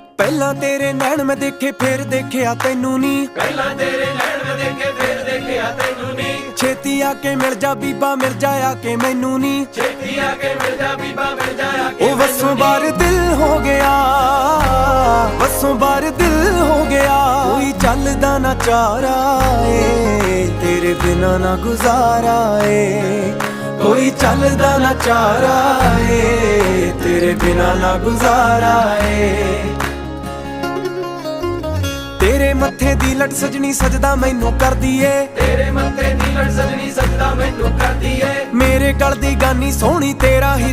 ਪਹਿਲਾਂ ਤੇਰੇ ਨੈਣ ਮੈਂ ਦੇਖੇ ਫਿਰ ਦੇਖਿਆ ਤੈਨੂੰ ਨੀ, ਪਹਿਲਾਂ ਤੇਰੇ ਨੈਣ ਮੈਂ ਦੇਖੇ ਫਿਰ ਦੇਖਿਆ ਤੈਨੂੰ ਨੀ। ਛੇਤੀ ਆ ਕੇ ਮਿਲ ਜਾ ਬੀਬਾ ਮਿਲ ਜਾ ਆ ਕੇ ਮੈਨੂੰ ਨੀ, ਛੇਤੀ ਆ ਕੇ ਮਿਲ ਜਾ ਬੀਬਾ ਮਿਲ ਜਾ ਆ ਕੇ ਉਹ ਵਸੋਂ ਬਾਰ ਦਿਲ ਹੋ ਗਿਆ, ਵਸੋਂ ਬਾਰ ਦਿਲ ਹੋ ਗਿਆ। ਕੋਈ ਚੱਲਦਾ ਨਾ ਚਾਰਾ ਏ ਤੇਰੇ ਬਿਨਾ ਨਾ ਗੁਜ਼ਾਰਾ ਏ, ਕੋਈ ਚੱਲਦਾ ਨਾ ਚਾਰਾ ਏ ਤੇਰੇ ਬਿਨਾ ਨਾ ਗੁਜ਼ਾਰਾ ਏ। ਤੇਰੇ ਮੱਥੇ ਦੀ ਲਟ ਸਜਣੀ ਸਜਦਾ ਮੈਨੂੰ ਕਰਦੀ ਏ, ਤੇਰੇ ਮੱਥੇ ਦੀ ਲੜ ਸਜਣੀ ਸਜਦਾ ਮੈਨੂੰ ਕਰਦੀ ਏ। ਮੇਰੇ ਗਲ ਦੀ ਗਾਨੀ ਸੋਹਣੀ ਤੇਰਾ ਹੀ